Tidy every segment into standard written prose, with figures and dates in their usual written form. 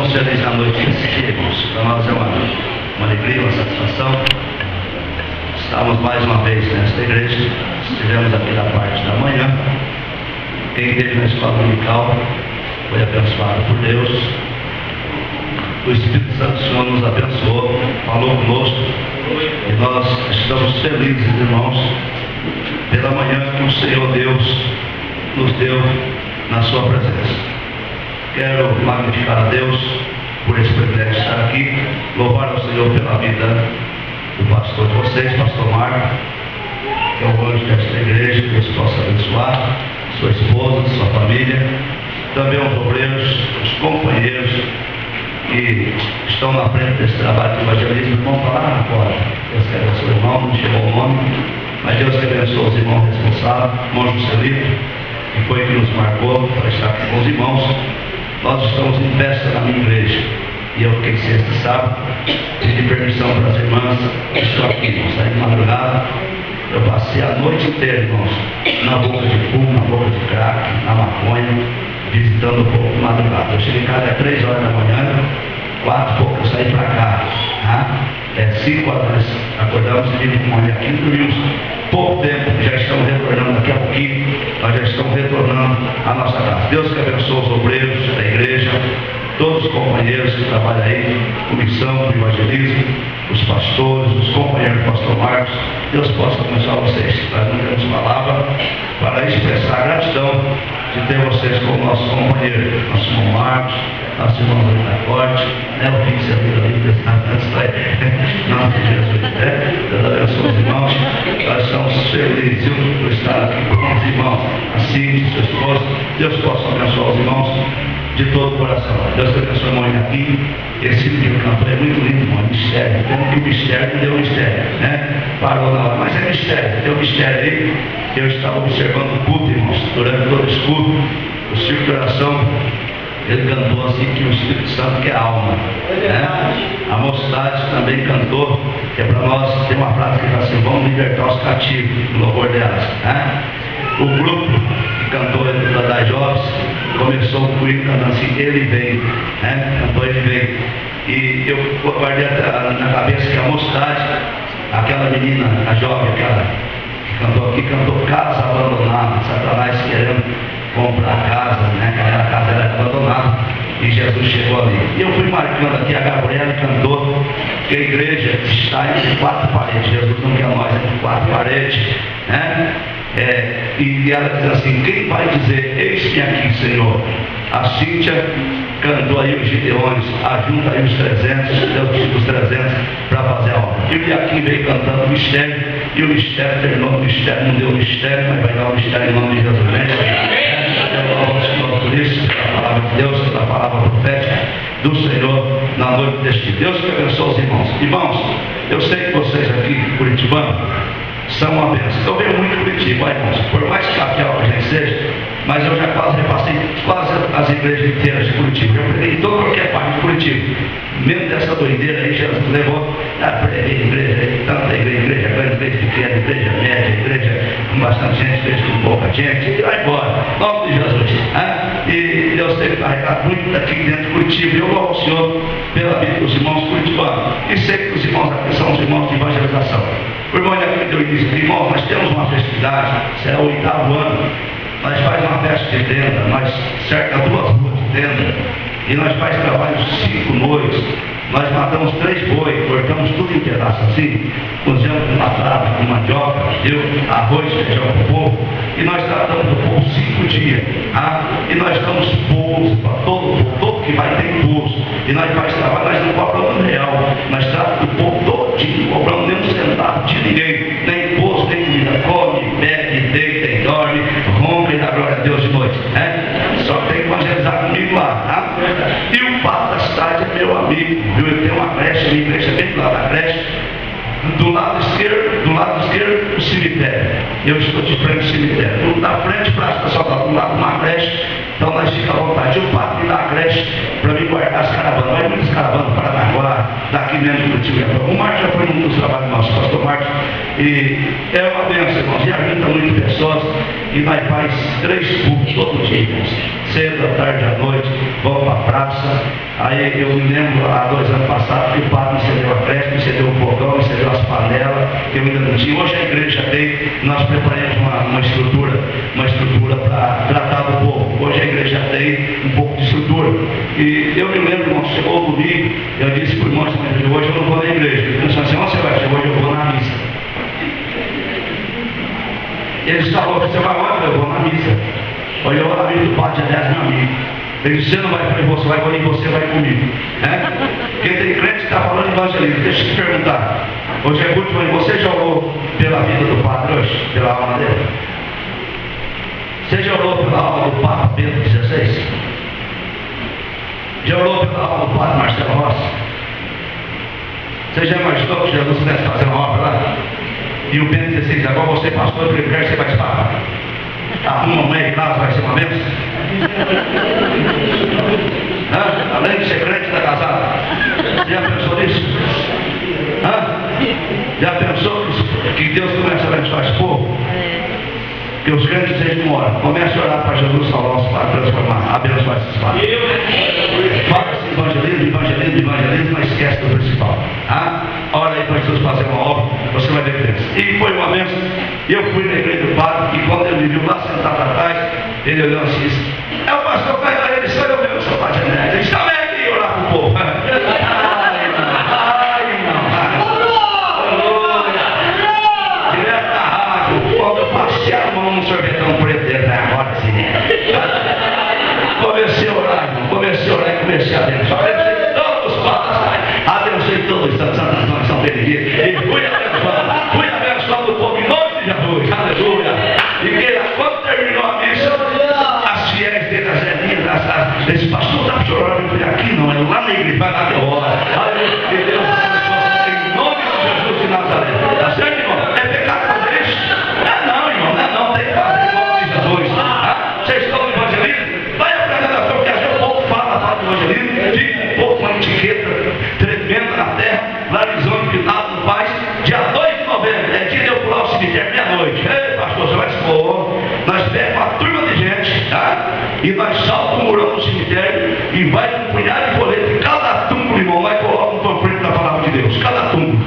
Estamos felizes na noite desse dia, irmãos. Para nós é uma alegria, uma satisfação. Estamos mais uma vez nesta igreja. Estivemos aqui na parte da manhã. Quem esteve na escola dominical foi abençoado por Deus. O Espírito Santo do Senhor nos abençoou, falou conosco. E nós estamos felizes, irmãos, pela manhã que o Senhor Deus nos deu na sua presença. Quero magnificar a Deus por esse privilégio de estar aqui, louvar ao Senhor pela vida do pastor de vocês, pastor Marco, que é o anjo desta igreja, que Deus possa abençoar sua esposa, sua família, também os obreiros, os companheiros que estão na frente desse trabalho de evangelismo. Vão falar lá na porta. Deus que abençoe o irmão, não chegou o nome, mas Deus que abençoe os irmãos responsáveis, irmão Juscelito, que foi que nos marcou para estar com os irmãos. Nós estamos em festa na minha igreja, e eu fiquei sexta sábado, pedi permissão para as irmãs, estou aqui, irmãos, saí de madrugada. Eu passei a noite inteira, irmãos, na boca de fumo, na boca de crack, na maconha, visitando o povo de madrugada. Eu cheguei em casa às 3 horas da manhã, 4 e pouco eu saí para cá, tá? 5 horas nós acordamos e vimos com uma aqui, dormimos pouco tempo, já estamos retornando daqui a pouquinho, nós já estamos retornando à nossa casa. Deus que abençoe os obreiros da igreja, todos os companheiros que trabalham aí, comissão de evangelismo, os pastores, os companheiros do pastor Marcos. Deus possa abençoar vocês. Nós não temos palavra para expressar a gratidão de ter vocês como nossos companheiros, nosso irmão Marcos, nosso irmão Rita Corte, o filho de servir ali, em nome de Jesus, Deus abençoe os irmãos. Nós estamos felizes por estar aqui com os irmãos, assim, sua esposa. Deus possa abençoar os irmãos de todo o coração. Deus te abençoe, irmão, aqui. Esse livro que cantou é muito lindo, irmão, mistério. Como que o mistério me deu mistério, né? Parou na hora, mas é mistério, tem um mistério aí. Eu estava observando o culto, irmãos, durante todo esse culto, o círculo de oração, ele cantou assim que o Espírito Santo que é a alma, né? A mocidade também cantou, que é para nós, tem uma frase que diz assim: vamos libertar os cativos, no louvor delas, né? O grupo que cantou da Jobs começou com ele cantando assim: ele vem, né? Cantou ele vem. E eu guardei na cabeça que a mocidade, aquela menina, a jovem, aquela que cantou aqui, cantou casa abandonada, Satanás querendo comprar casa, né? Aquela casa era abandonada e Jesus chegou ali. E eu fui marcando aqui, a Gabriela cantou que a igreja está entre 4 paredes. Jesus não quer nós entre 4 paredes, né? E ela diz assim: quem vai dizer eis-me aqui, Senhor? A Cíntia cantou aí os Gideões, ajunta aí os 300, Deus precisa dos 300 para fazer a obra. E o aqui veio cantando o mistério, e o mistério terminou o mistério, não deu o mistério, mas vai dar o mistério em nome de Jesus. Eu louvo o Senhor por isso, pela palavra de Deus, pela palavra profética do Senhor na noite deste dia. Deus que abençoe os irmãos. Irmãos, eu sei que vocês aqui, curitibanos, são uma bênção. Eu venho muito Curitiba, irmãos, por mais capital que a gente seja, mas eu já quase repassei quase as igrejas inteiras de Curitiba. Eu preguei em toda qualquer parte de Curitiba. Mesmo dessa doideira aí, Jesus levou a preguei igreja, tanta igreja grande, igreja pequena, igreja média, igreja com bastante gente, igreja com pouca gente, e vai embora. Em nome de Jesus. E Deus tem carregado muito daqui dentro de Curitiba. Eu louvo ao Senhor pela vida dos irmãos curitibanos. E sei que os irmãos aqui são os irmãos de evangelização. O irmão aqui deu início, irmão, nós temos uma festividade, será o 8º ano. Nós faz uma festa de tenda, nós cerca 2 ruas de tenda, e nós faz trabalho 5 noites, nós matamos 3 bois, cortamos tudo em pedaços assim, cozemos com batata, com mandioca, deu arroz, feijão para o povo, e nós tratamos do povo 5 dias, e nós damos pouso para todo que vai ter pouso, e nós faz trabalho, nós não cobramos real, nós tratamos do povo todinho, não cobramos nem um centavo de ninguém, nem pouso, nem comida, come, bebe, deita e dorme, ronca e dá glória a Deus de noite, né? Só tem que evangelizar comigo lá, tá? E o Pato da cidade é meu amigo, viu? Eu tenho uma creche, minha igreja bem do lado da creche, do lado esquerdo, o cemitério. Eu estou de frente ao cemitério. Da frente, praça da Saudade, do lado uma creche. Então nós ficamos à vontade. O Pato me dá a creche para mim guardar as caravanas. Vai muitas caravanas para Paranaguá, daqui mesmo do Curitiba. O Marcos já foi num dos trabalhos nossos, o pastor Marcos. E é uma bênção, irmãos. E ajuda muitas pessoas. E nós faz 3 cultos todo dia, irmãos. cedo, à tarde, à noite, vamos para a praça. Aí eu me lembro, há 2 anos passados, que o padre me cedeu a creche, me cedeu o fogão, me cedeu as panelas, que eu ainda não tinha. Hoje a igreja tem, nós preparamos uma estrutura para tratar do povo. Hoje a igreja tem um pouco de estrutura. E eu me lembro, irmão, chegou o domingo, eu disse para o irmão, hoje eu não vou na igreja. Ele disse assim, onde você vai? Hoje eu vou na missa. Ele falou, você vai onde? Eu vou na missa. Hoje eu vou na missa do padre, aliás, meu amigo. Ele disse, você não vai comigo, você vai comigo, você vai comigo. Porque tem crente que está falando evangelismo. Deixa eu te perguntar. Hoje é muito, mas você já orou pela vida do padre hoje? Pela alma dele? Você já orou pela alma do Papa Bento XVI? Já orou pela alma do padre Marcelo Rossi? Você já imaginou que Jesus estivesse fazendo uma obra lá? E o Bento XVI, agora você pastor, porque quer ser mais papa. Arruma uma mãe em casa, vai ser uma bênção? Além de ser crente, está casado. Já pensou nisso? Já pensou que Deus começa a abençoar esse povo? Que os crentes sejam uma hora. Comece a orar para Jesus salvar os padres, transformar, abençoar esses padres. Fala-se evangelismo, mas esquece do principal. Ora aí para Jesus fazer uma obra, você vai ver que tem. E foi uma bênção. Eu fui na igreja do padre, e quando ele me viu lá sentado atrás, ele olhou assim e disse, é o pastor Caio da Eleição, eu mesmo sou padre Neto. Ele disse, também aqui orar para o povo. Direto da rádio, quando eu passei a mão no sorvetão preto, agora sim, comecei a orar, e comecei a abençoar. Abençoei todos os padres, abençoei todos os santos, São Benedito, e fui abençoando o povo em nome de Jesus, aleluia. E que quando terminou a missa, as fiéis dele, as velhinhas, esse pastor está chorando, eu falei, aqui não, é lá na igreja, vai lá de hora. Aleluia, que Deus abençoe, em nome de Jesus de Nazaré. Está certo, irmão? É pecado fazer isso? Não, irmão, não, tem que fazer em nome de Jesus. Vocês estão no evangelismo? Vai aprendendo a porque às vezes o povo fala do evangelismo, fica um pouco uma etiqueta tremenda na terra, lá em Zona de Pinado no Paz, dia 2 de novembro, é dia de eu pular o cemitério meia-noite. Ei, pastor, você vai expor. Nós pegamos uma turma de gente, e nós saltamos o murão no cemitério e vai com um punhado de colete, cada túmulo, irmão, vai colocar um panfleto da palavra de Deus, cada túmulo.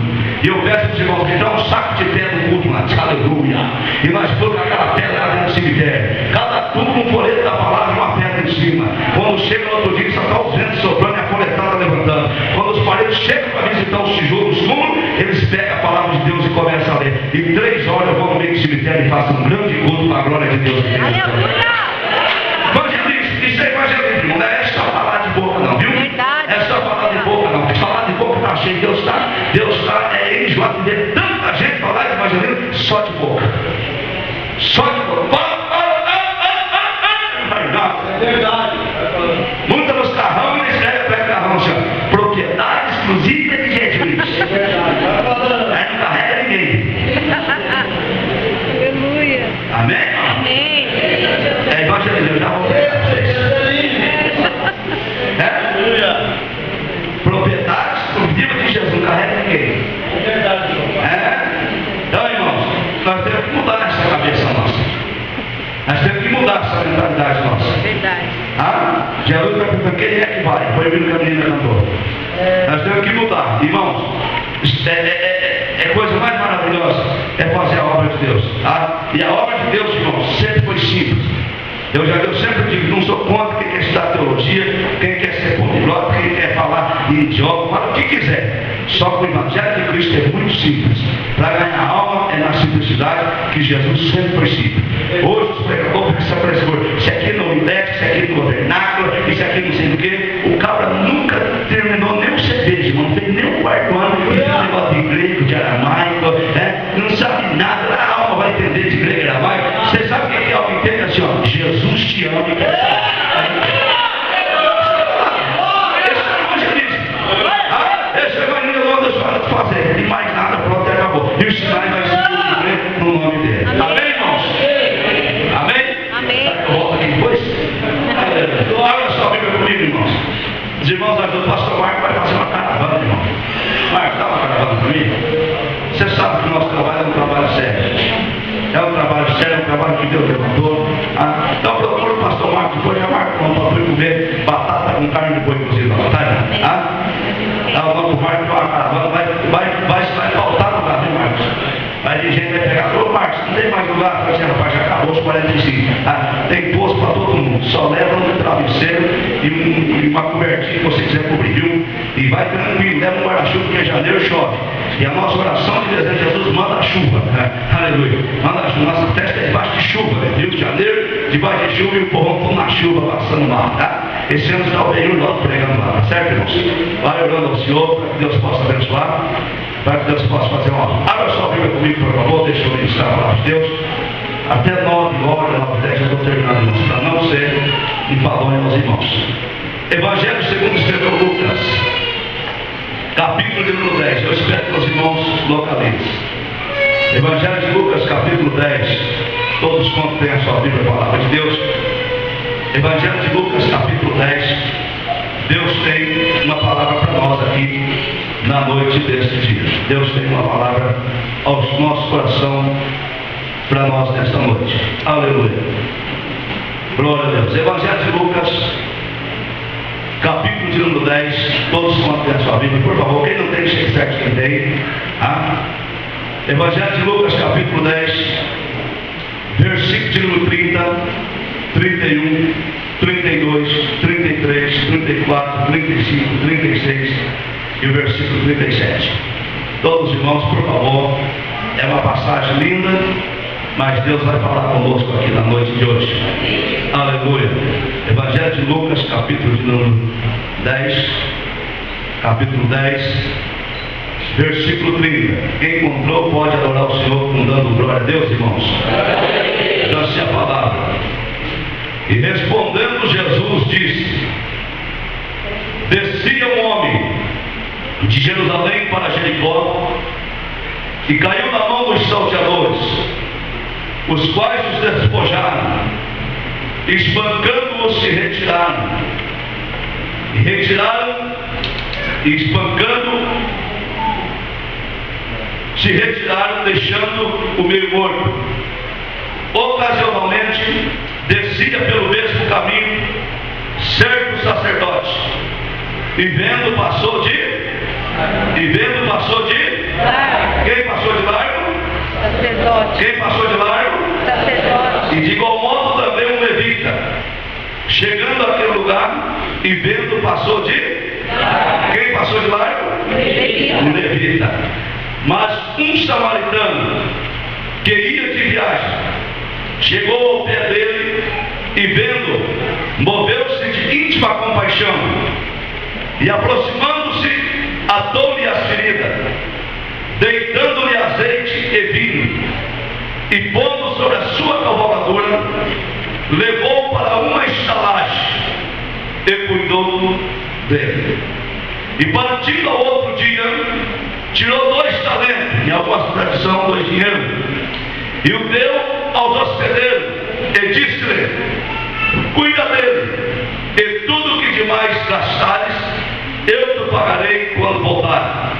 E eu peço para os irmãos que dá um saco de pedra no culto lá, aleluia. E nós vamos com aquela pedra lá dentro do cemitério. Cada túmulo um folheto da palavra e uma pedra em cima. Quando chega no outro dia, só está os ventos soprando e a folhetada levantando. Quando os parentes chegam para visitar os tijolos do túmulo, eles pegam a palavra de Deus e começam a ler. E 3 horas eu vou no meio do cemitério e faço um grande culto para a glória de Deus. Evangelismo, isso é evangelismo, não é só falar de boca não, viu? É só falar de boca não, porque falar de boca está cheio, Deus está enjoado de ver tanta gente falar de evangelismo só de boca. Só de boca. É verdade. Muita nos carrão e eles pegam para carrão, senhor. Propriedade exclusiva de Jesus. É verdade. Aí não carrega ninguém. Aleluia. Amém? Amém. É evangelismo, eu já vou pegar vocês. Propriedade exclusiva de Jesus, não carrega ninguém. É verdade. Então, irmãos, nós temos que mudar essa cabeça nossa. Nós temos que mudar essa mentalidade nossa. Verdade. Jesus está perguntando quem é que vai. Foi o que a menina cantou. Nós temos que mudar, irmãos. É coisa mais maravilhosa é fazer a obra de Deus. E a obra de Deus, irmãos, sempre foi simples. Eu sempre digo, não sou contra quem quer estudar teologia, quem quer ser poliglota, quem quer falar em idioma, fala o que quiser. Só que o Evangelho de Cristo é muito simples. Para ganhar alma é na simplicidade que Jesus sempre foi simples. Hoje os pregadores que se apresentam, isso aqui no IDEC, isso aqui no vernáculo, isso aqui não sei o quê. O cabra nunca terminou nem o CP, não fez nem o 4º ano, e tem um negócio de grego, de aramaico, não sabe nada, a alma vai entender de grego e aramaico. Você sabe o que é alma entende assim, ó, Jesus te ama e quer saber. Esse evangelho não deixa de fazer, e mais nada, pronto, acabou. E os sinais vai se cumprir no nome dele. Amém, irmãos? Amém? Amém. Eu volto aqui depois. Olha só, fica comigo, irmãos. Os irmãos do pastor Marco vai fazer uma caravana, irmão. Marco, dá uma caravana para mim. Você sabe que o nosso trabalho é um trabalho sério. É um trabalho sério, é um trabalho que Deus levantou. Então procura o pastor Marco, depois já Marco irmão, para comer batata com carne de boi cozida. O nosso Marcos tem uma caravana, vai faltar lugar, viu, Marcos? Aí a gente vai pegar, ô Marcos, não tem mais lugar? Assim, rapaz, já acabou os 45. Tem posto para todo mundo, só leva um travesseiro e uma cobertinha que você quiser cobrir, viu? E vai tranquilo, leva um guarda-chuva, porque em janeiro chove. E a nossa oração de desejo de Jesus manda a chuva, aleluia. Manda a chuva, nossa festa é debaixo de chuva, Rio de Janeiro, debaixo de chuva e o povão na chuva passando mal, tá? Esse ano está o período nós pregando lá, tá certo, irmãos? Vai orando ao Senhor para que Deus possa abençoar, para que Deus possa fazer uma obra. Abra sua Bíblia comigo, por favor, deixa eu ministrar a palavra de Deus. Até 9 horas, 9h10, eu estou terminando, irmãos, para não ser enfadonho aos irmãos. Evangelho segundo escreveu Lucas, capítulo de número 10. Eu espero que os irmãos localizem. Evangelho de Lucas, capítulo 10. Todos quantos têm a sua Bíblia, a palavra de Deus. Evangelho de Lucas, capítulo 10. Deus tem uma palavra para nós aqui na noite deste dia. Deus tem uma palavra ao nosso coração para nós nesta noite. Aleluia. Glória a Deus. Evangelho de Lucas, capítulo de número 10. Todos quantos têm a sua Bíblia, por favor. Quem não tem, chegue certo quem tem. Evangelho de Lucas, capítulo 10, versículo de número 30, 31, 32, 33, 34, 35, 36 e o versículo 37. Todos os irmãos, por favor. É uma passagem linda, mas Deus vai falar conosco aqui na noite de hoje. Aleluia. Evangelho de Lucas, capítulo de número 10. Capítulo 10, versículo 30. Quem encontrou pode adorar o Senhor dando glória a Deus, irmãos. Diz assim a palavra. E respondendo Jesus disse: descia um homem de Jerusalém para Jericó e caiu na mão dos salteadores, os quais os despojaram, espancando-os se retiraram. E retiraram, e espancando, se retiraram, deixando o meio morto. Ocasionalmente descia pelo mesmo caminho certo sacerdote, e vendo passou de quem passou de largo? Sacerdote. Quem passou de largo? Sacerdote. E de igual modo também um levita, chegando àquele lugar e vendo passou de quem passou de largo? Um levita. Mas um samaritano que ia de viagem chegou ao pé dele e vendo, moveu-se de íntima compaixão e aproximando-se, atou-lhe as feridas, deitando-lhe azeite e vinho, e pondo sobre a sua cavalgadura, levou para uma estalagem e cuidou dele. E partindo ao outro dia, tirou 2 talentos, em algumas tradições 2 dinheiros, e o deu aos hospedeiros, e disse-lhe: cuida dele, e tudo que demais gastares, eu te pagarei quando voltar.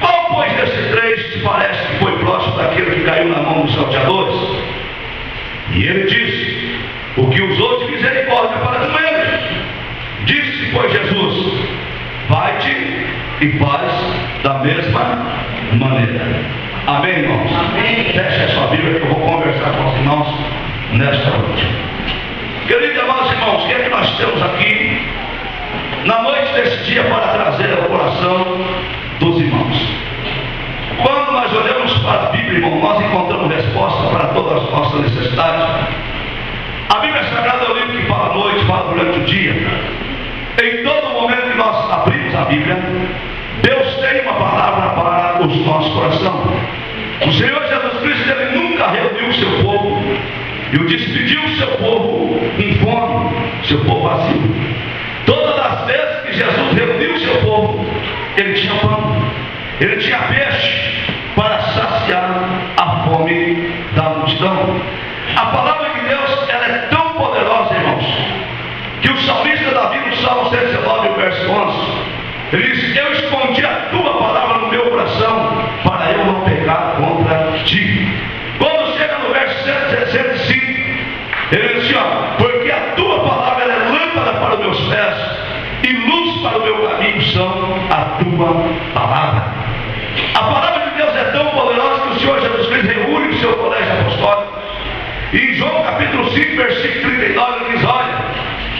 Qual, pois, desses 3 te parece que foi próximo daquele que caiu na mão dos salteadores? E ele disse: o que usou de misericórdia para com ele. Disse, pois, Jesus: vai-te e faz da mesma maneira. Amém, irmãos? Amém. Feche a sua Bíblia que eu vou conversar com os irmãos nesta noite. Queridos amados irmãos, o que é que nós temos aqui na noite desse dia para trazer ao coração dos irmãos? Quando nós olhamos para a Bíblia, irmão, nós encontramos resposta para todas as nossas necessidades. A Bíblia Sagrada é o livro que fala à noite, fala durante o dia. Em todo momento que nós abrimos a Bíblia, Deus tem uma palavra para o nosso coração. O Senhor Jesus Cristo, Ele nunca reuniu o seu povo e o despediu o seu povo com fome, seu povo vazio. Todas as vezes que Jesus reuniu o seu povo, Ele tinha pão, Ele tinha peixe para saciar a fome da multidão. A palavra de Deus, ela é tão poderosa, irmãos, que o salmista Davi, no Salmo 119, verso 11, ele diz: eu escondi a tua palavra no meu coração para eu não pecar contra ti. Quando chega no verso 105, ele diz assim: ó, porque a tua palavra seu colégio apostólico. E em João capítulo 5, versículo 39, ele diz: olha,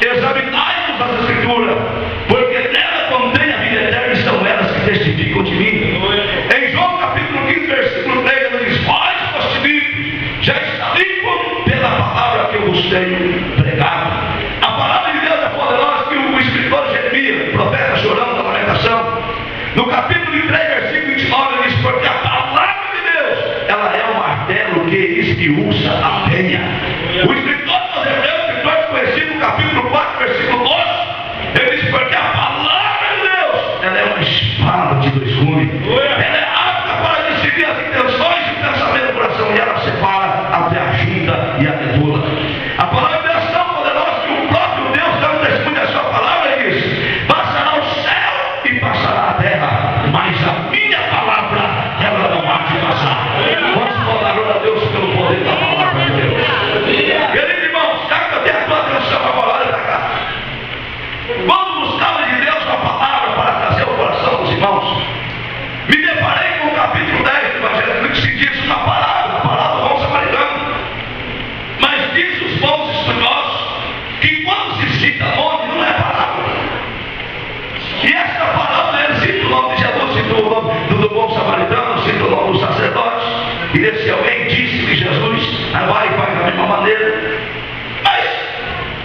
examinai-vos as Escrituras, porque nela contém a vida eterna e são elas que testificam de mim. Em João capítulo 15, versículo 3, ele diz: vós foste limpos, já está limpo pela palavra que eu vos tenho pregado. A palavra de Deus é poderosa, que o escritor Jeremias, o profeta chorando da lamentação, no capítulo 3, versículo 29, ele diz: porque a palavra de Deus, ela é o martelo que esmiuça a penha. O escritor dos Hebreus, escritor conhecido no capítulo 4, versículo 12, ele diz: porque a palavra de Deus, ela é uma espada de dois gumes. Ela é apta para decidir as intenções e pensamento do coração, e ela separa até a junta e a medula. A palavra de Deus é tão poderosa que o próprio Deus, dando testemunho da sua palavra, ele diz: passará o céu e passará a terra, mas a minha palavra, ela não há de passar. Vamos falar a Deus pelo poder da palavra de Deus. Queridos irmãos, capta a tua atenção agora, olha para cá. Quando buscava de Deus a palavra para trazer o coração dos irmãos, me deparei com o capítulo 10 do Evangelho, que se diz uma palavra, a palavra do bom samaritano. Mas diz os bons estudiosos que quando se cita nome, não é palavra. E essa palavra, ele cita o nome de Jesus, cita o nome do bom samaritano, cita o nome do sacerdote, e esse alguém disse que Jesus vai da mesma maneira. Mas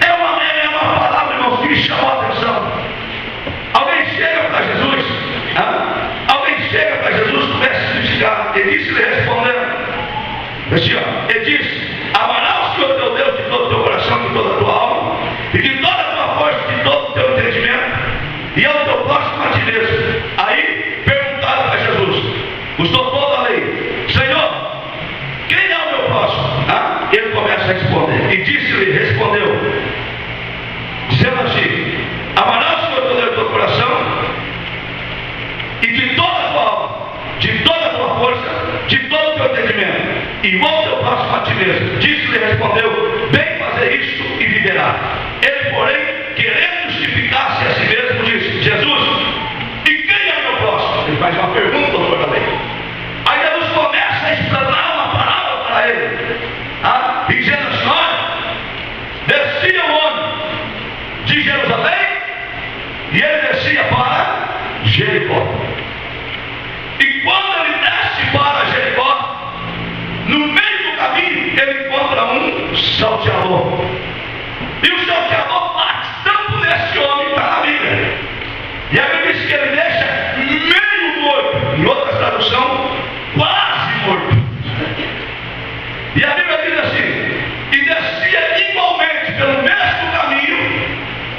é uma palavra, irmãos, que me chamou a atenção. Alguém chega para Jesus, começa a criticar. Ele disse, ele respondendo, assim, ele disse: amarás o Senhor teu Deus de todo o teu coração, de toda a tua alma, e de toda a tua força, de todo o teu entendimento, e ao teu próximo a ti mesmo. Aí perguntaram para Jesus, os doutores da lei: Senhor, quem é o meu próximo? Ele começa a responder, e disse-lhe, respondeu, dizendo assim: amarás o Senhor teu Deus de todo o coração, e de toda a tua alma, de toda a tua força, de todo o teu entendimento, e ao teu próximo a ti mesmo. Disse-lhe, respondeu: bem fazer isto e viverá. Ele, porém, querendo justificar-se a si mesmo, disse: Jesus, e quem é o meu próximo? Ele faz uma pergunta, doutor da lei. Aí Jesus começa a explanar uma palavra para ele, e dizendo assim: olha, descia o homem de Jerusalém, e ele descia para Jericó. E quando ele desce para Jericó, no meio do caminho, ele encontra um salteador. E o salteador bate tanto nesse homem, está na Bíblia. E a Bíblia diz que ele deixa meio morto. Em outra tradução, quase morto. E a Bíblia diz assim: e descia igualmente pelo mesmo caminho,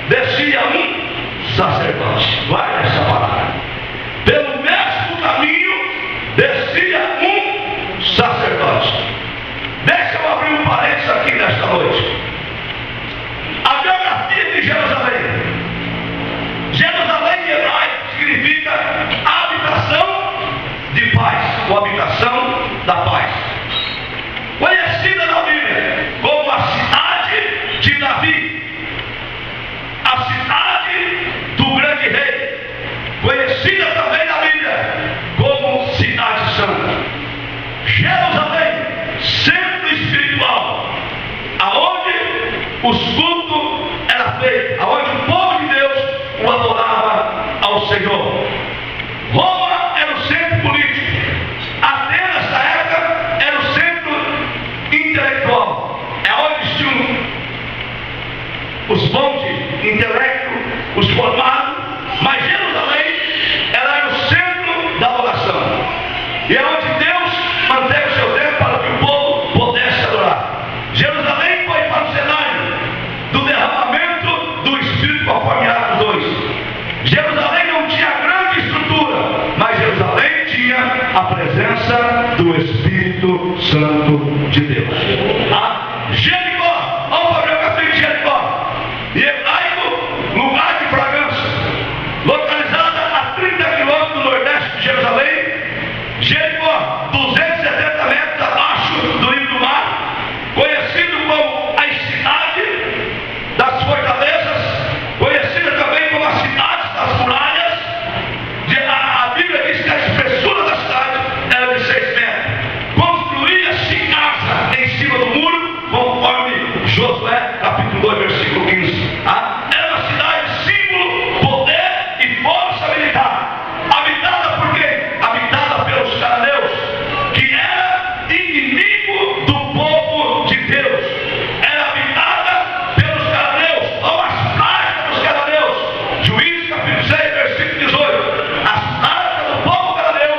descia um sacerdote. Guarda essa palavra. Pelo mesmo caminho, descia um sacerdote. Deixa eu abrir um parênteses aqui nesta noite. A geografia de Jerusalém. Jerusalém em hebraico significa habitação de paz, ou habitação da paz. Conhecida na Bíblia como a cidade de Davi, a cidade do grande rei, conhecida também na Bíblia como cidade santa. Jerusalém, centro espiritual, aonde os cultos eram feitos, aonde o povo de Deus o adorava ao Senhor. Roma era o centro político. Atenas, na época, era o centro intelectual. É onde tinham os bons de intelecto, os formados. Mas Jerusalém, ela era o centro da adoração. E é onde Deus manteve o seu tempo para que o povo pudesse adorar. Jerusalém foi para o cenário do derramamento do Espírito, conforme Atos 2. Jerusalém não tinha grande estrutura, mas Jerusalém tinha a presença do Espírito Santo de Deus. Jericó, vamos para o capítulo de Jericó. E hebraico, lugar de fragrância, localizada a 30 quilômetros do nordeste de Jerusalém. Jericó, 270 metros abaixo do nível do mar, conhecido como a cidade das fortalezas, conhecida também como a cidade das muralhas. A Bíblia diz que a espessura da cidade era de 6 metros. Construía-se 2, versículo 15. Era uma cidade símbolo, poder e força militar. Habitada por quem? Habitada pelos cananeus, que era inimigo do povo de Deus. Era habitada pelos cananeus, ou as pragas dos cananeus. Juízes capítulo 6, versículo 18. As pragas do povo cananeu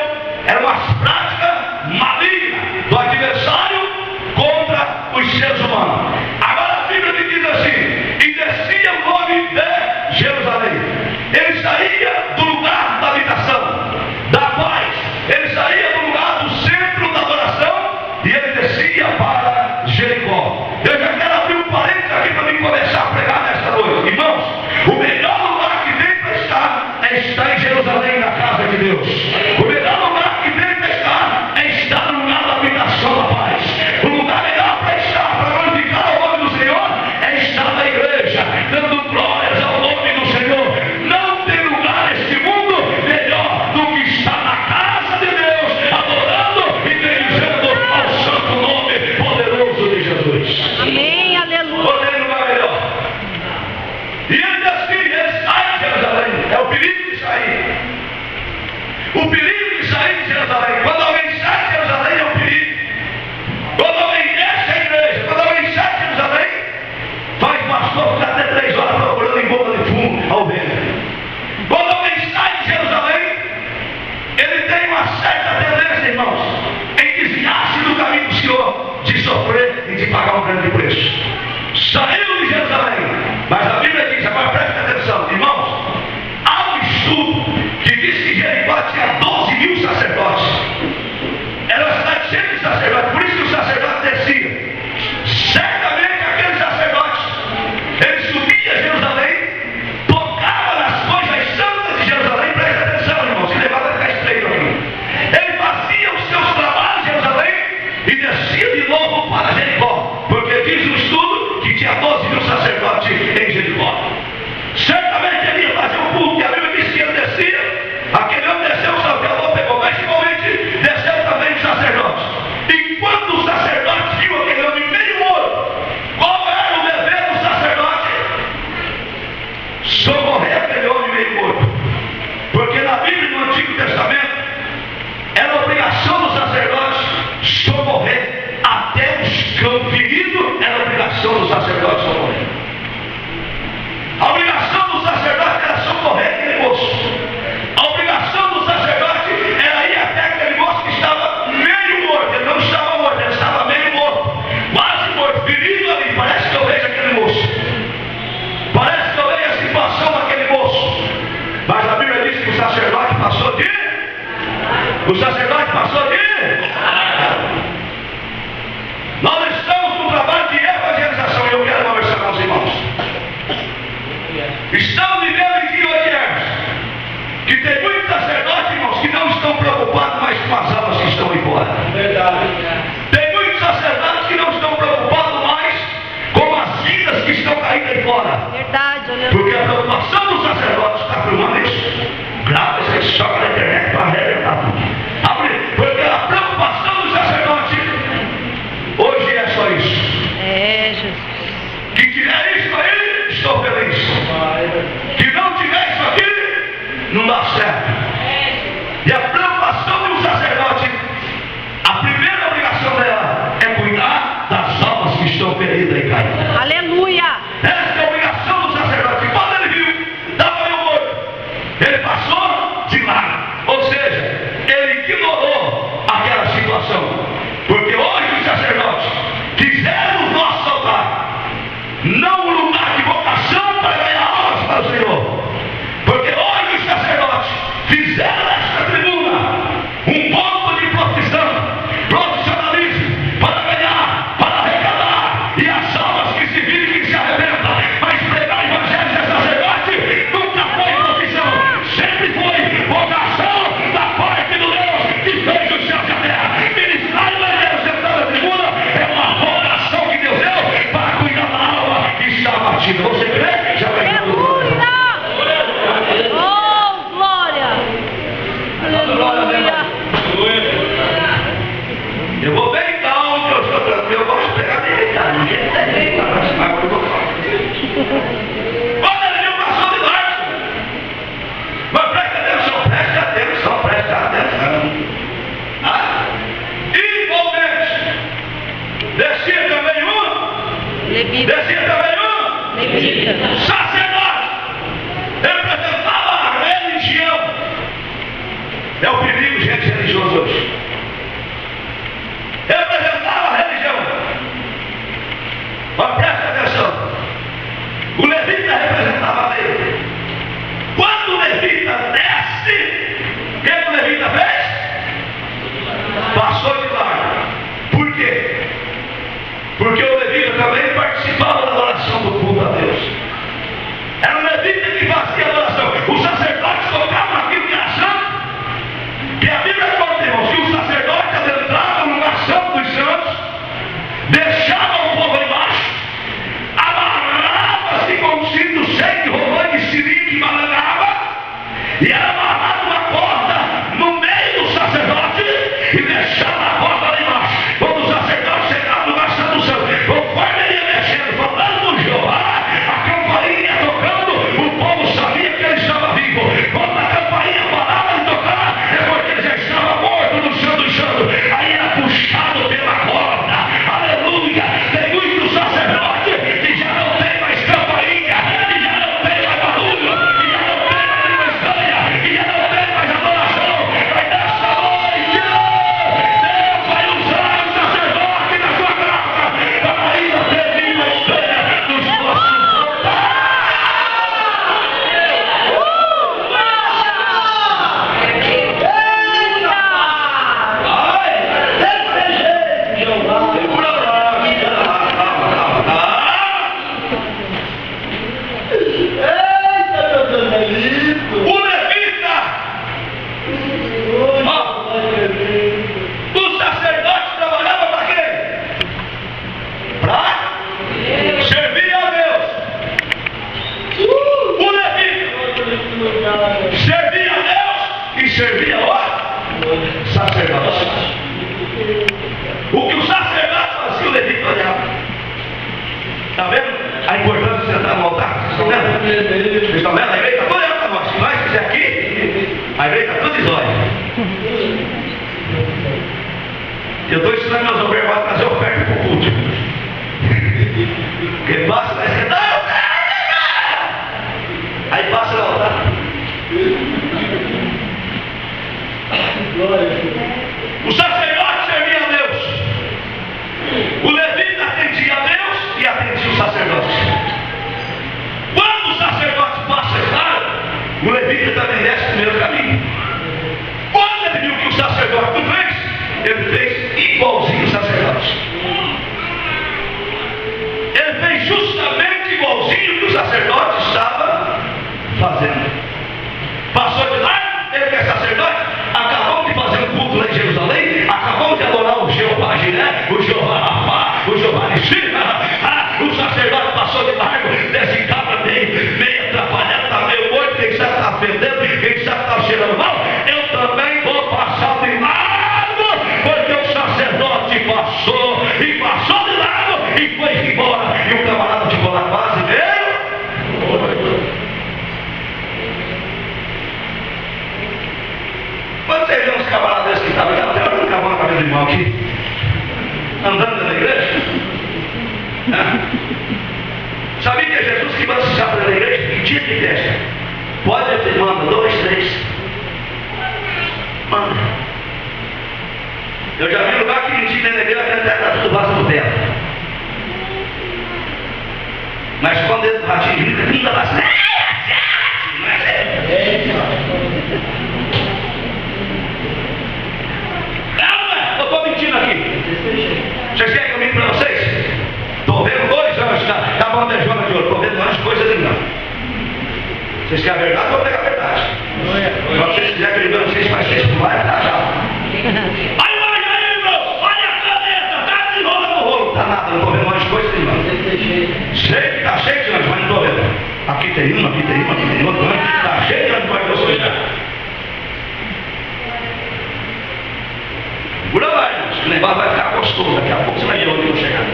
eram as práticas malignas do adversário contra os seres humanos. Agora a Bíblia me diz assim: e descia o nome de Jerusalém. Ele saía do lugar da habitação, da paz. Ele saía do lugar do centro da adoração e ele descia para Jericó. Eu já quero abrir um parênteses aqui para mim começar a pregar nesta noite. Irmãos, o melhor lugar que tem para estar é estar em Jerusalém, na casa de Deus. O melhor lugar que tem para estar é estar no lugar da habitação da paz. O lugar melhor para estar, para glorificar o nome do Senhor, é estar na igreja, dando glórias ao nome do Senhor. Não tem lugar neste mundo melhor do que estar na casa de Deus, adorando e bendizendo ao santo nome poderoso de Jesus. Amém, aleluia. Não tem lugar melhor. E ele descia, ele sai de Jerusalém. É o perigo de sair. O perigo de sair de Jerusalém. Quando alguém sai de Jerusalém, é um perigo. Quando alguém desce a igreja, quando alguém sai de Jerusalém, faz pastor ficar até 3 horas procurando em boca de fumo a ovelha. Quando alguém sai de Jerusalém, ele tem uma certa tendência, irmãos, em desviar-se do caminho do Senhor, de sofrer e de pagar um grande preço. Saiu de Jerusalém, mas a Bíblia diz, agora preste atenção, irmãos, há um estudo que diz que Jericó tinha 12 mil sacerdotes. Era uma cidade cheia de sacerdotes, por isso que o sacerdote descia. Certamente aqueles sacerdotes, ele subia a Jerusalém, tocava nas coisas santas de Jerusalém, preste atenção, irmãos, se levar vai ficar estreito aqui. Ele fazia os seus trabalhos em Jerusalém e descia de novo para Jericó, porque diz o estudo que tinha 12 mil sacerdotes em Jericó. Certamente ele ia fazer um culto, e a Bíblia diz que ele descia, aquele homem desceu, o salteador pegou, mas igualmente desceu também os sacerdotes. E quando o sacerdote viu aquele homem meio morto, qual era o dever do sacerdote? Socorrer aquele homem meio morto. Porque na Bíblia, no Antigo Testamento, era obrigação do sacerdote socorrer até os cão feridos, era obrigação do sacerdote socorrer. A obrigação do sacerdote era socorrer aquele moço. A obrigação do sacerdote era ir até aquele moço que estava meio morto. Ele não estava morto, ele estava meio morto, quase morto, ferido ali. Parece que eu vejo aquele moço. Parece que eu vejo a situação daquele moço. Mas a Bíblia diz que o sacerdote passou de... Nós estamos no trabalho de evangelização e eu quero conversar com os irmãos. Estamos vivendo em dias que tem muitos sacerdotes, irmãos, que não estão preocupados mais com as almas que estão aí fora. Verdade. Tem muitos sacerdotes que não estão preocupados mais com as vidas que estão caindo aí fora. Verdade, aleluia. Porque a preocupação dos sacerdotes está filmando isso. Grava isso aí, joga na internet para arrebentar. Porque a preocupação dos sacerdotes hoje é só isso. É, Jesus. Que tiver isso aí, estou feliz. Que não tiver isso aqui, não dá certo. E a preocupação de um sacerdote, a primeira obrigação dela é cuidar das almas que estão feridas e caídas. Aleluia. Essa é a obrigação do sacerdote. Quando ele viu, estava meio morto, ele passou de lado. Ou seja, ele ignorou aquela situação. Porque hoje os sacerdotes fizeram o nosso altar não um lugar de vocação para ganhar almas para o Senhor. Porque hoje os sacerdotes fizeram esta tribuna um ponto de profissionalismo para ganhar, para arrecadar, e as almas que se vivem que se arrebentam. Mas pregar evangelho de sacerdote nunca foi profissão, sempre foi vocação da parte do Deus que fez o céu e a terra. Ministrar o evangelho sentado na tribuna é uma vocação que Deus deu para cuidar da alma que está batida. Você crê? Já vai ter tudo. Oh, glória. Aleluia. Eu vou bem calmo, que eu sou tranquilo, eu gosto de pegar bem, cara. Ninguém tem bem, cara. Mas eu vou falar. sentado no altar. Vocês estão vendo? Vocês estão vendo? A igreja está toda olhando para nós. Se nós quiser aqui, a igreja está toda de zóio. Eu estou ensinando meus obreiros a trazer oferta para o culto. Porque passa, vai ser, aí passa no altar. O sacerdote servia a Deus. O levita atendia a Deus e atendia o sacerdote. Quando o sacerdote passa, é claro, o levita também desce o mesmo caminho. Quando ele viu que o sacerdote não fez, ele fez igualzinho o sacerdote. Ele fez justamente igualzinho que o sacerdote estava fazendo. Passou de lá, ele que é sacerdote, acabou de fazer um culto lá em Jerusalém, acabou de adorar o Jeová Jiré, o Jeová Rafá, o Jeová Nissi. O sacerdote passou de largo, desse cabra meio atrapalhado, está meio morto, quem sabe está fedendo, quem sabe está cheirando mal. Eu também vou passar de largo, porque o sacerdote passou e passou de largo e foi embora. E o camarada ficou lá quase veio. Quando você vê uns camaradas que estavam até um cavalo na cabeça do irmão aqui, andando dentro da igreja, sabia que é Jesus que manda se saber da igreja? Que dia de festa? Pode ter, manda 2, 3. Manda. Eu já vi um lugar que mentia dentro da igreja, até tudo vaso no pé. Mas quando ele batia de mim, ainda vai ser. Não é sério? Eu estou mentindo aqui. Vocês querem que eu minto para vocês? Estou vendo 2 anjos na bandejona de ouro. Estou vendo anjos, coisa nenhuma. Vocês querem a verdade? Eu vou pegar a verdade. Se vocês quiserem que eu engane vocês, mas vocês não vai estar já. Aí, irmão! Olha a caneta! Tá de rolo no rolo! Tá nada, não estou vendo anjos, coisa nenhuma. Sei que está cheio de anjos, mas não estou vendo. Aqui tem uma, aqui tem uma, aqui tem outra. Está cheio de anjos, mas não estou vendo. Segura lá, irmãos, que o negócio vai ficar gostoso. Daqui a pouco você vai ver onde eu vou chegar.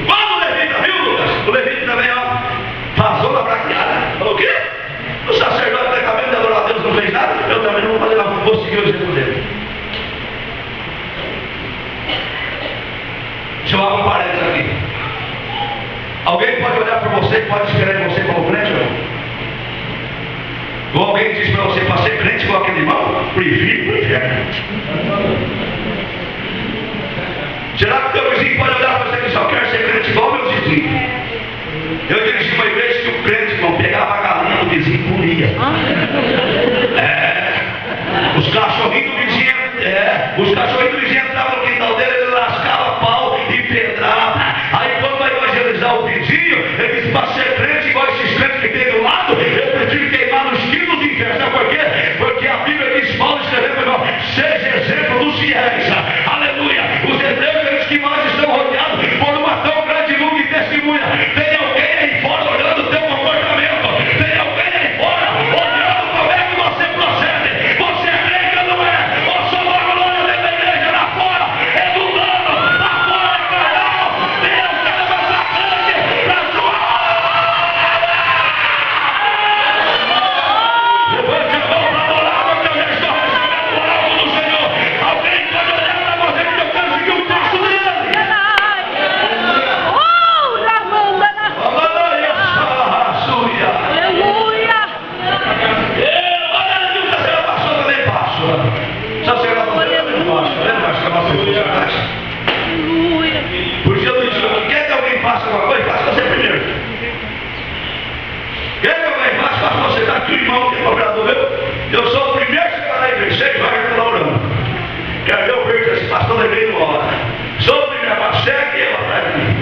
Quando o levita viu, Lucas? O levita também, ó, vazou na braqueada. Falou o quê? O sacerdote está acabando de adorar a Deus, não fez nada. Eu também não vou fazer nada, vou seguir o exemplo dele. Deixa eu abrir um parênteses aqui. Alguém pode olhar para você, pode esperar em você como crente ou não? Ou alguém diz para você, para ser crente igual aquele irmão, prefiro o inferno. Será que o teu vizinho pode olhar para você que só quer ser crente igual meu vizinho? Eu dirigi uma igreja que o crente não pegava a galinha do vizinho e comia. Os cachorrinhos do vizinho, entravam no quintal dele, ele lascava pau e pedrada. Aí quando vai evangelizar o vizinho, ele disse, para ser crente igual esses crentes que tem do lado, eu prefiro queimar nos quilos do inferno. Sabe por quê? Porque a Bíblia diz, Paulo escreveu, seja exemplo dos fiéis. Aleluia. Os hebreus, eles que mais estão rodeados por uma tão grande luz de testemunha. Tem alguém aí fora olhando o teu comportamento. Tem alguém aí fora olhando como é que você procede. Você é crente ou não é? Ou só uma glória dentro da igreja, lá fora é do lado, lá fora é carnal. Deus quer levantar crente para a sua obra. Levante a mão para adorar, porque eu já estou recebendo algo do Senhor. Alguém pode olhar para você que eu quero seguir o passo dele. Por isso eu digo, quer que alguém faça alguma coisa? Faça você primeiro. Quer que alguém faça você? Está aqui o irmão que é cobrador meu. Eu sou o primeiro que está na igreja. 6 horas que eu estou orando. Quero ver o peito desse pastor da igreja uma hora. Sou o primeiro, mas segue ele atrás de mim.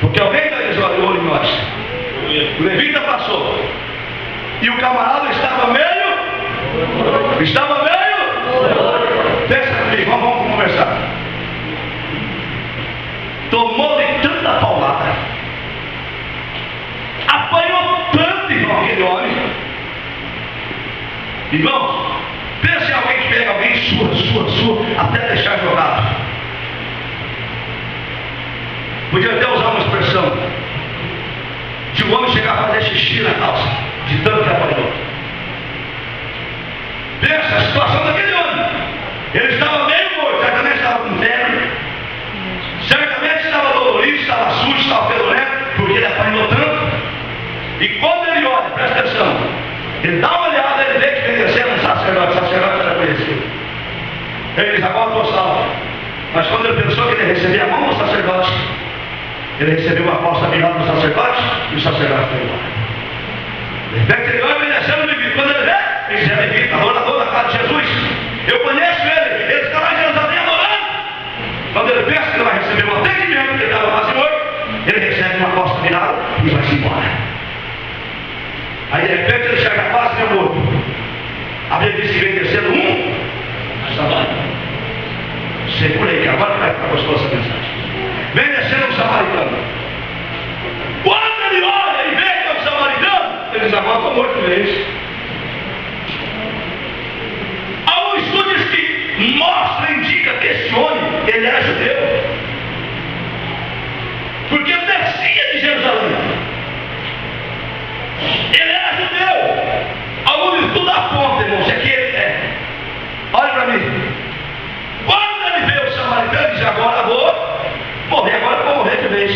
Porque alguém está dizendo, olho em nós. O levita passou. E o camarada estava meio. Pensa comigo, vamos conversar. Tomou de tanta paulada. Apanhou tanto, irmão, aquele homem. Irmãos, pense em alguém que pega alguém sua, até deixar jogado. Podia até usar uma expressão de um homem chegar a fazer xixi na calça, de tanto que apanhou. Pensa a situação daquele homem. Ele estava meio morto, certamente estava com febre, certamente estava dolorido, estava sujo, estava fedorento, porque ele apanhou tanto. E quando ele olha, presta atenção, ele dá uma olhada, ele vê que vem descendo um sacerdote, o sacerdote era conhecido. Ele diz, agora estou salvo. Mas quando ele pensou que ele recebia a mão do sacerdote, ele recebeu uma falsa mirada do sacerdote e o sacerdote foi embora. De repente ele olha e ele descendo o Levita. Quando ele vê, ele já é Levita, adorador da casa de Jesus. Eu conheço ele está lá em Jerusalém adorando. Quando ele pensa que ele vai receber o atendimento, que ele estava quase morto, ele recebe uma falsa mirada e vai-se embora. Aí de repente ele chega quase meio morto. A Bíblia diz que vem descendo um samaritano. Segura aí, que agora vai ficar gostosa essa mensagem. Vem descendo um samaritano. Quando ele olha e vê que é um samaritano, ele diz, agora estou morto de vez. Há um estudo que mostra, indica que esse homem, ele era judeu. Porque ele descia de Jerusalém. Ele era judeu. Alguns estudam a ponta, irmão. Isso aqui olha para mim. Quando ele vê o samaritano, ele diz, agora vou morrer, agora vou morrer de vez.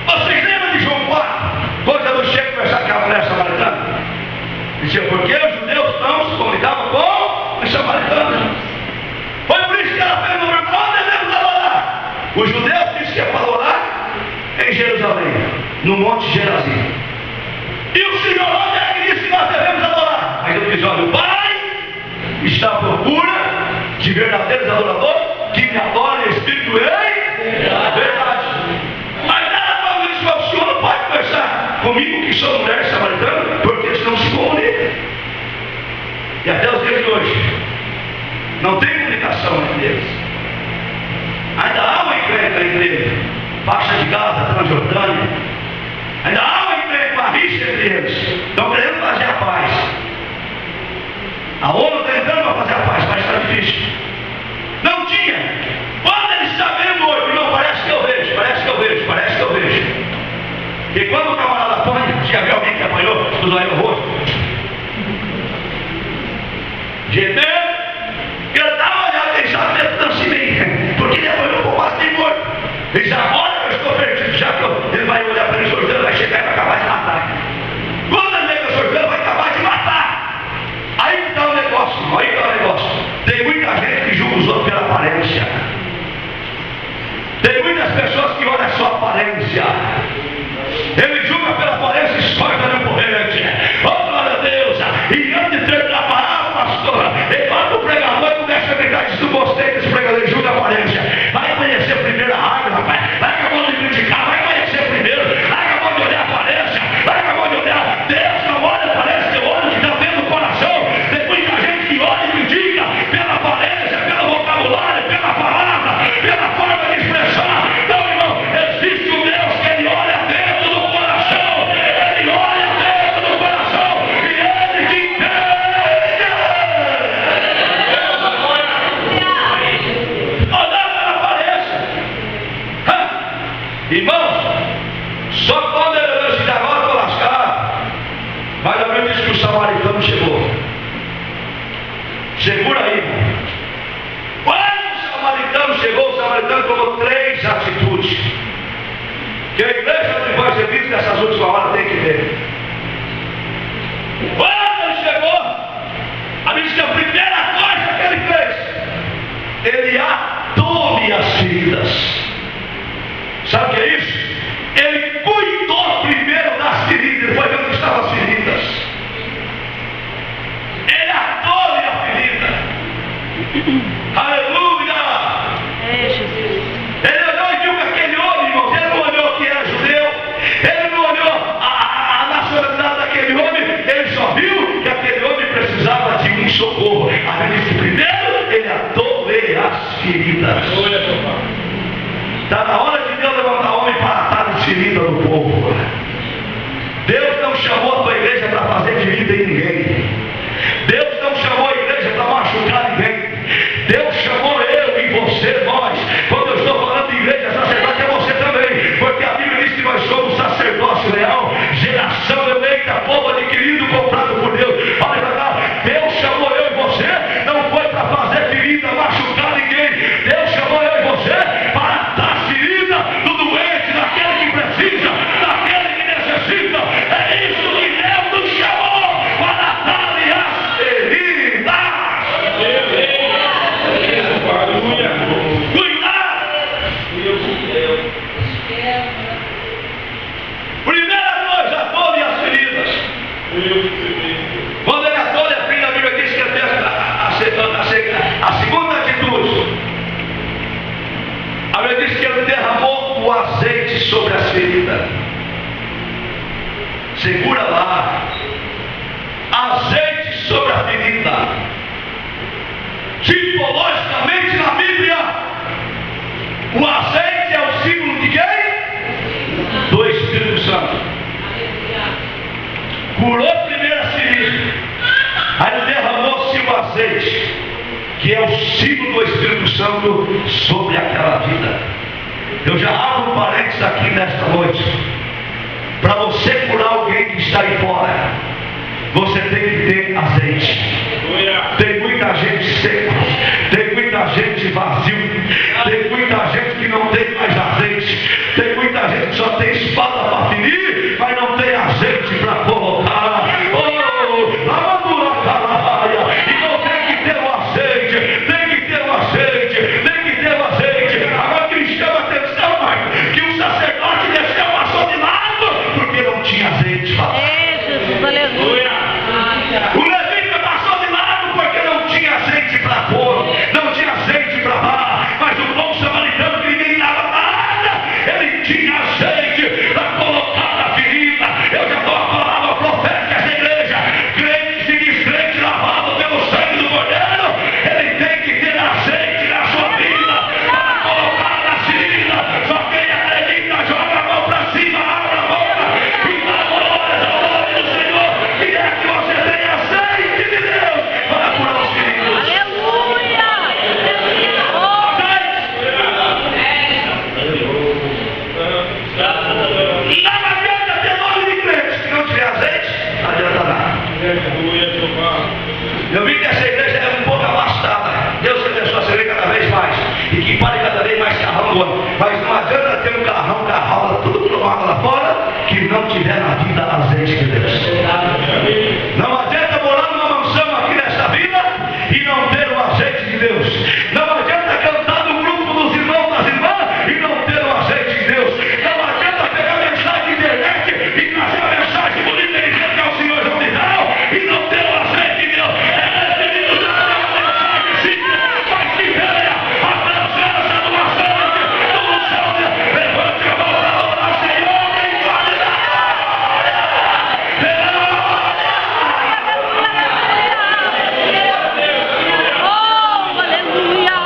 Vocês lembram de João 4? Quando Jesus chega a conversar com aquela mulher samaritana? Dizia, porque os judeus não se comunicavam com os samaritanos. Foi por isso que ela perguntou, onde devemos adorar? Os judeus disseram que é para adorar em Jerusalém, no Monte Gerazim. E o Senhor, onde é que disse que nós devemos adorar? Aí ele diz, olha, o Pai está à procura de verdadeiros adoradores que me adorem em espírito e verdade. Mas nada para isso, o Senhor não pode conversar comigo que sou mulher samaritana, porque eles não se comunicam. E até os dias de hoje não tem comunicação entre eles. Ainda há uma encrenca entre faixa de Gaza, Transjordânia. Ainda há uma encrenca, uma rixa entre eles. Estão querendo fazer a paz. A ONU está tentando fazer a paz, mas está difícil. Não tinha. Quando ele está bem morto, não, parece que eu vejo, parece que eu vejo, parece que eu vejo. E quando o camarada apanha, já viu alguém que apanhou, dos olhos no rosto? De repente, ele dá uma olhada, ele já tenta se mim, porque ele apanhou por quase bem morto. Ele já olha, eu estou perdido, já que ele vai olhar para ele, ele vai chegar e vai acabar de matar. Quando ele vê que eu sou ele vai acabar de matar. Aí que está o negócio, aí que está o negócio. Tem muita gente que julga os outros pela aparência. Tem muitas pessoas que olham só a aparência. Ele julga pela aparência e escolhe pelo corrente. Oh, glória a Deus! E antes de terminar a palavra, pastor, enquanto o pregador começa a brincar, diz, não gostei desse pregador, ele julga a aparência. Vai conhecer primeiro a raiva, rapaz. Vai acabar de criticar, vai conhecer primeiro. Vai acabar de olhar a aparência. Vai acabar de olhar. Deus não olha a aparência, Deus olha o que está dentro do coração. Tem muita gente que olha e critica pela aparência, pelo vocabulário, pela palavra, pela forma de expressar. Então, irmão, existe um Deus que ele olha dentro do coração. Ele olha dentro do coração e ele te entende. Olhar pela aparência. Irmãos, só quando ele diz, agora estou lascado. Mas a Bíblia diz que o samaritano chegou. Segura aí, irmão. Quando o samaritano chegou, o samaritano tomou 3 atitudes que a igreja do Pai Serviço nessas últimas horas tem que ver. Quando ele chegou, a Bíblia diz que a primeira coisa que ele fez, ele atou-lhe as feridas. Sabe o que é isso? Ele cuidou primeiro das feridas, foi ver onde estavam as feridas. Ele atou-lhe a ferida. Aleluia! É, Jesus. Ele olhou e viu que aquele homem, irmãos, ele não olhou que era judeu, ele não olhou que ele derramou o azeite sobre as feridas. Segura lá. Azeite sobre a ferida. Tipologicamente na Bíblia, o azeite é o símbolo de quem? Do Espírito Santo. Curou primeiro a ferida, aí derramou-se o azeite, que é o símbolo do Espírito Santo sobre aquela vida. Eu já abro um parênteses aqui nesta noite. Para você curar alguém que está aí fora, você tem que ter azeite. Tem muita gente seca, tem muita gente vazio, tem muita gente que não tem mais azeite, tem muita gente que só tem espada para ferir, mas não tem azeite para colocar. Oh, lavadura caralho, então tem que ter o azeite, tem que ter o azeite, tem que ter o azeite. Agora o que me chama a atenção, Marcos, que o sacerdote desceu, passou de lado, porque não tinha azeite para dar. Jesus, aleluia. O levita passou de lado porque não tinha azeite para pôr, não tinha azeite para dar, mas o bom samaritano que ninguém dava nada, ele tinha azeite para colocar na ferida. Eu já dou a palavra profética a essa igreja: crente e descrente lavado pelo sangue do Cordeiro, ele tem que ter azeite na sua vida para colocar na ferida. Só quem acredita, joga a mão para cima, abre a boca e dá glórias ao nome do Senhor. E é que você tem azeite de Deus para curar os feridos. Aleluia. Não adianta ter nome de crente, se não tiver azeite, não adianta nada. Eu vi que essa igreja é um pouco abastada. Deus abençoe essa igreja cada vez mais, e que pare cada vez mais carrão do ano. Mas não adianta ter um carrão, carrola, tudo provado lá fora, que não tiver na vida azeite de Deus. Não adianta morar numa mansão aqui nesta vida e não ter o azeite de Deus. Não adianta cantar no grupo dos irmãos, das irmãs, e não ter o azeite de Deus. Não adianta pegar mensagem de internet e trazer a mensagem bonita e dizer que é o Senhor João de Dal e não ter o azeite de Deus. Menino, dá uma mensagem simples, mas que venha a presença do azeite do céu. Levante a mão para orar, Senhor, em glória da Oh, aleluia.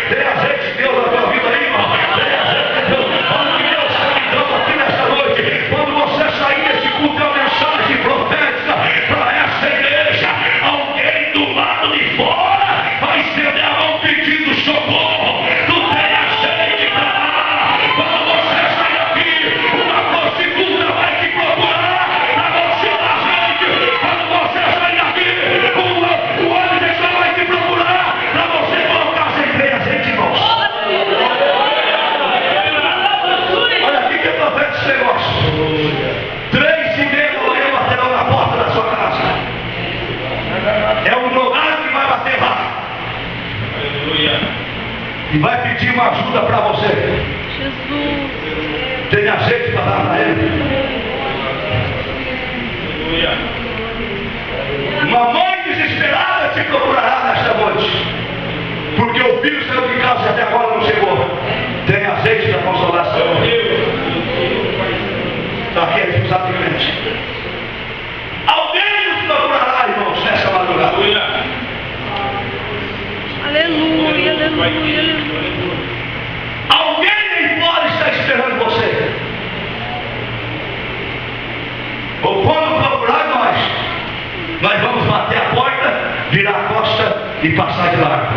Tem azeite de Deus na tua vida aí, irmão. Tem azeite de Deus. Olha que Deus está me dando aqui nessa noite. Quando você sair desse culto, é uma mensagem profética para essa igreja. Alguém do lado de fora vai estender a mão pedindo socorro. Tu tem azeite para dar. Quando você sair daqui, uma prostituta vai te procurar para você dar azeite. Quando você sair daqui, o homem vai te procurar para você colocar azeite. Tem azeite, irmãos. Olha aqui que é profeta esse negócio. 3:30 da manhã baterão na porta da sua casa. É um drogado que vai bater lá e vai pedir uma ajuda para você. Jesus. Tem azeite para dar para ele. Uma mãe desesperada te procurará nesta noite, porque o filho saiu de casa e até agora não chegou. Tem azeite para consolação. Está aqui a responsabilidade de crente. Alguém nos procurará, irmãos, nessa madrugada. Aleluia, aleluia, aleluia. Alguém aí fora está esperando você. Ou quando procurar nós vamos bater a porta, virar a costa e passar de largo.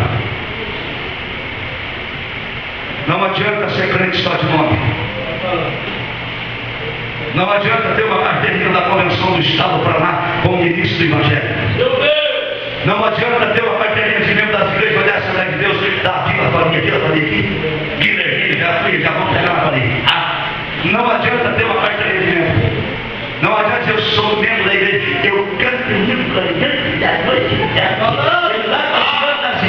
Não adianta ser crente só de nome. Não adianta ter uma carteirinha da Convenção do Estado do Paraná como ministro do Evangelho. Não adianta ter uma carteirinha de membro das igrejas da Assembleia de Deus, da Vila Farinha aqui, Guilherme, já vão pegar na Farinha. Não adianta ter uma carteirinha de membro. Não adianta eu sou membro da igreja, eu canto muito da noite, eu lá com as bandas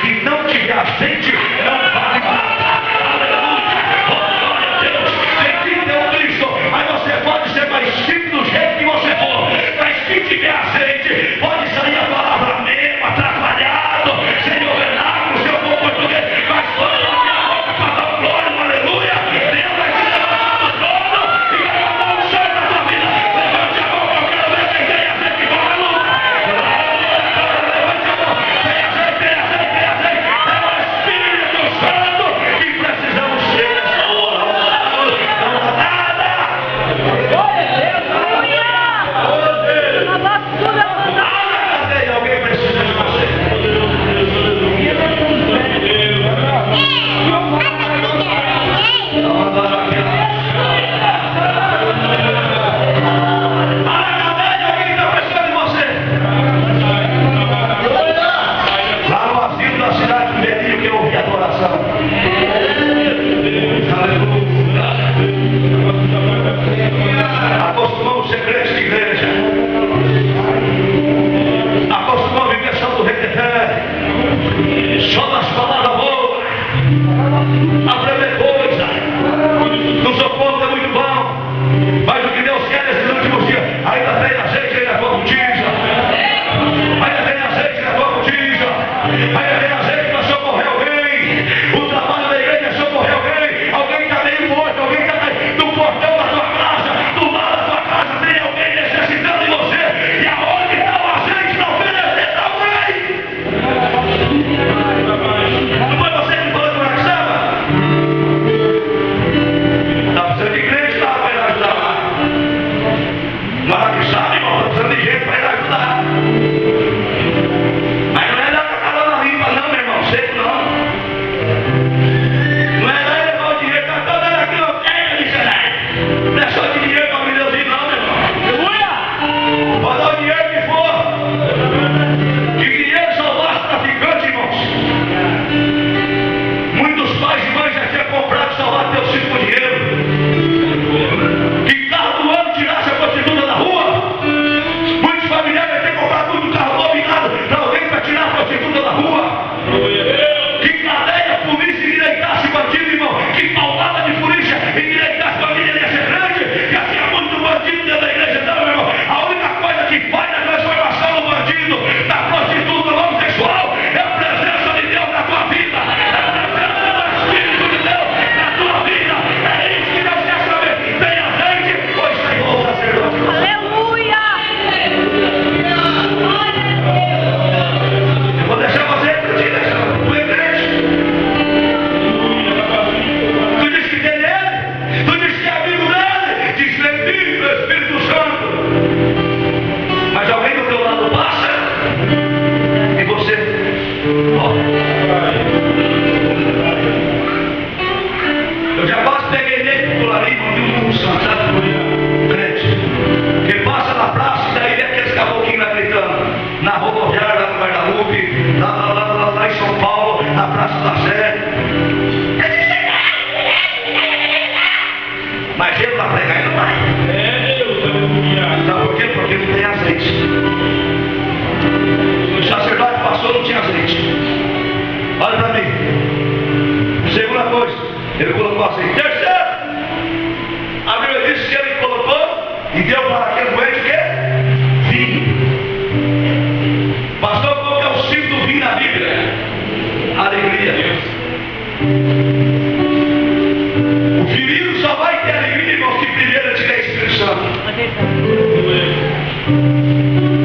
e não tiver azeite, não vai matar. Aleluia! Oh, glória a Deus! Tem que ter um Cristo, mas você pode ser mais simples do jeito que você for, mas se tiver azeite, pode sair a palavra mesmo, atrapalhado, sem ordenar, seu comportamento. pais e mães já tinham comprado o salário do teu filho com dinheiro. Que carro do ano tirasse a prostituta da rua. Muitos familiares já tinham comprado muito carro novo e nada para alguém para tirar a prostituta da rua. Que cadeia, polícia endireitasse bandido, irmão. Que paulada de polícia endireitasse família ia ser grande. Já tinha muito bandido dentro da igreja, não, meu irmão. A única coisa que faz a transformação do bandido, da prostituta, do homossexual, é a presença de Deus na tua vida. É a presença do Espírito de Deus na tua vida. É isso que Deus quer saber. Tem azeite, pois Senhor, sacerdote. Aleluia! Eu vou deixar você refletir nessa. Tu é crente? Tu diz que tem ele? Tu diz que é amigo dele? Diz que é filho do Espírito Santo. Mas alguém do teu lado passa e você. Eu já quase peguei nele por colarinho de um santo, sabe? Crente. Que passa na praça e daí vem aqueles caboclinhos lá gritando. Na rodoviária, lá no Guadalupe, lá em São Paulo, na Praça da Sé. Mas ele vai pregar e não vai. Sabe por quê? Porque não tem azeite. O sacerdote passou, não tinha azeite. Olha para mim. Segunda coisa, ele colocou azeite. Terceiro, a Bíblia diz que ele colocou e deu para aquele doente o quê? Vinho. Pastor, qual que é o símbolo do vinho na Bíblia? Alegria. O ferido só vai ter alegria, irmãos, que primeiro tiver Espírito Santo.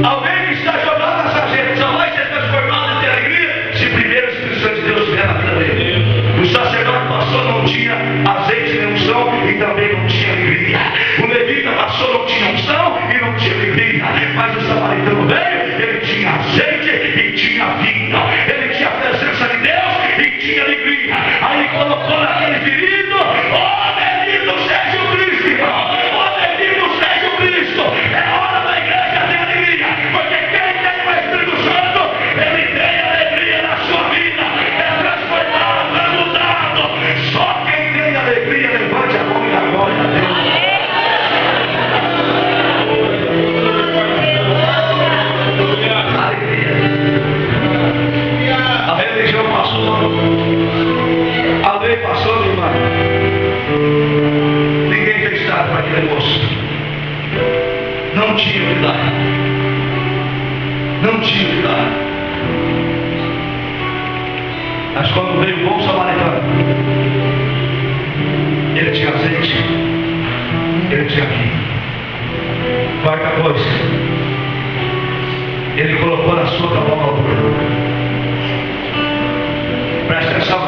Alguém que está jogando essa gente só vai ser transformado em ter alegria se primeiro o Espírito Santo de Deus estiver na vida dele. O sacerdote passou, não tinha azeite nem unção e também não tinha alegria. O levita passou, não tinha unção e não tinha alegria. Mas o samaritano veio, ele tinha azeite e tinha vinho. Ele tinha a presença de Deus e tinha alegria. Aí colocou naquele ferido, ó bendito seja o Cristo, irmão. Ó bendito seja o Cristo. É hora da igreja ter alegria. Porque quem tem o Espírito Santo, ele tem alegria na sua vida. É transformado, é mudado. Só quem tem alegria, levante a mão e dá glória a Deus. A religião passou, a lei passou, meu irmão. Ninguém fez nada para aquele moço. Não tinha o que dar. Não tinha o que dar. Mas quando veio o bom samaritano, ele tinha azeite, ele tinha vinho. Quarta coisa, ele colocou na sua palavra. Presta atenção.